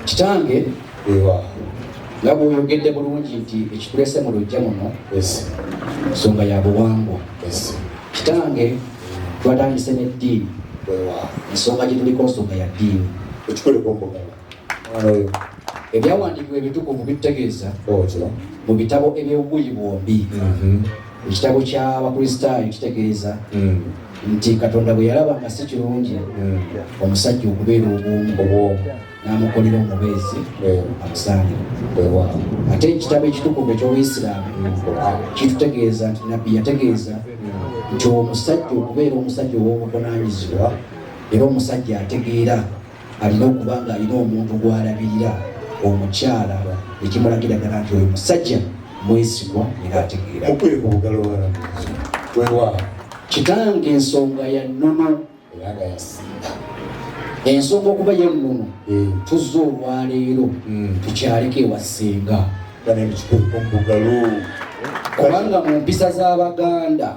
kitange ewa nga bw'oyogedde bulungi nti ekitulese mu lujja muno nsonga ya buwangwa. Kitange twatandise n'eddiini, ensonga gye tuliko nsonga ya ddiini. Ebyawandiikibwa ebitukuvu bitutegeeza mu bitabo eby'obuyi bwombi. Ekitabo ky'Abakristaayo kitegeeza nti Katonda bwe yalaba nga si kirungi omusajja okubeera obwomu n'amukolera omubeezi amusaanira. Ate ekitabo ekitukuvu eky'Obuyisiraamu kitutegeeza nti Nabbi yategeeza nti omusajja okubeera omusajja ow'obuvunaanyizibwa era omusajja ategeera alina okuba nga alina omuntu gw'alabirira, omukyala ekimulagira ddala nti oyo musajja mwesigwa era ategeera. Kitange ensonga ya nnono, ensonga okuba ye nnono tuzze olwaleero tukyaleko ewasenga. Kubanga mu mpisa z'Abaganda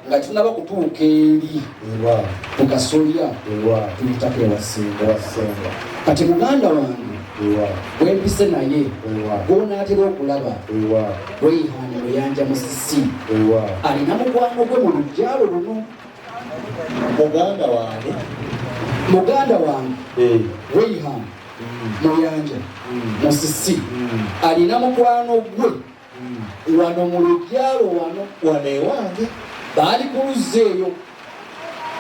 nga tunaba kutuuka eri tukasolya tuyitako ewasenga. Kati muganda wange bwempise naye gwonaatera okulaba Rayhan Muyanja Musisi alina mukwano gwe mu lugyalo luno. Muganda wange Rayhan Muyanja Musisi alina mukwano gwe wano mu lugyalo wano ewange. Baali ku luzzi eyo,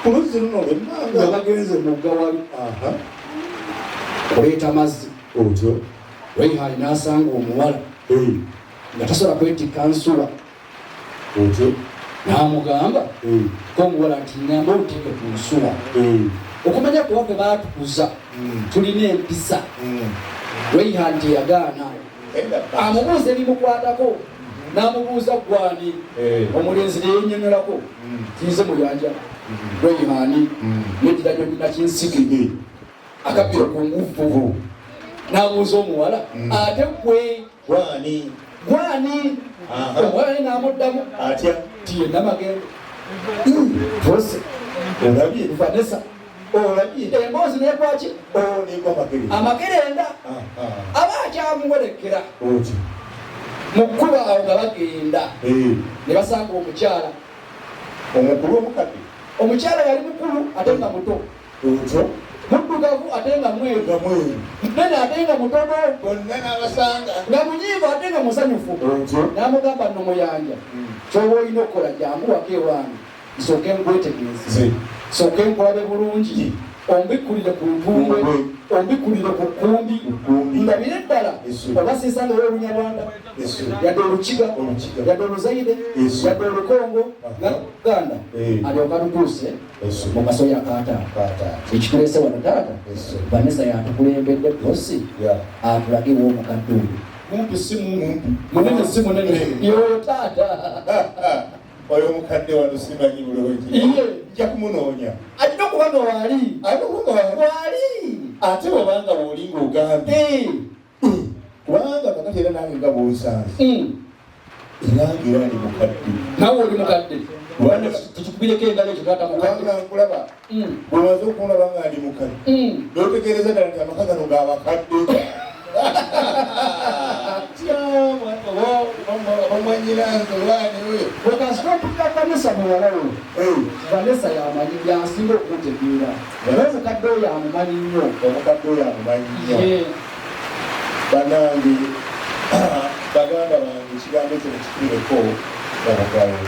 ku luzzi luno nga bagenze mugga wali kuleeta mazzi. Rayhan n'asanga omuwala nga tasobola kwetikka nsula, n'amugamba ko omuwala nti ngamba oteeke ku nsula. Okumanya kuwaffe baatukuza tulina empisa. Rayhan teyagaana, amubuuza ebimukwatako, n'amubuuza gwani omulenzi neyennyonnyolako kiize Muyanja. Rayhan nedira nakinsigi akabbiro ku nguvu, n'abuuza omuwala ate gwe gwani? Omuwala ne n'amuddamu atya ti yenna magendo. Olabye Vanessa, olabye emboozi nekwaki amakerenda aba akyamuwerekera mu kkuba awo nga bagenda ne basanga omukyala omukulu omukadde. Omukyala yali mukulu ate nga muto, muddugavu ate nga mweru, nene ate nga mutono, bonna n'abasanga nga munyiivu ate nga musanyufu. N'amugamba nno Muyanja, ky'oba olina okukola jangu waka ewange nsooke nkwetegereze, sooke nkulabe bulungi, ombikkulire ku ntumbwe, ombikkulire ku kkumbi, ndabire ddala oba siisanga Olunyarwanda yadde Olukiga yadde Oluzayire yadde Olukongo Ganda alyoka lutuuse mu maaso ya Kaata. Ekituleese wano taata Vanessa yatukulembedde bosi atulagirwa omukadde oyo. Mumpi si mumpi, munene si munene, yoyo taata. Oyo omukadde wano simanyi bulungi, nja kumunoonya. Alina okuba nga waali, ate obanga bw'olinga ogambye kubanga kakati era nange nga bw'onsanze era ndi mukadde, nawe oli mukadde. Tukikubireko engalo ekyo taata mukadde. Kubanga nkulaba bw'omaze okunlaba nga ndi mukadde n'otegeereza ddala nti amaka gano g'abakadde. Vanessa muwala we, Vanessa yamanyi yansinga okutegeera, omukadde oyo amumanyi nnyo, bannange baganda bange ekigambo ekyo nekikireko babagayo.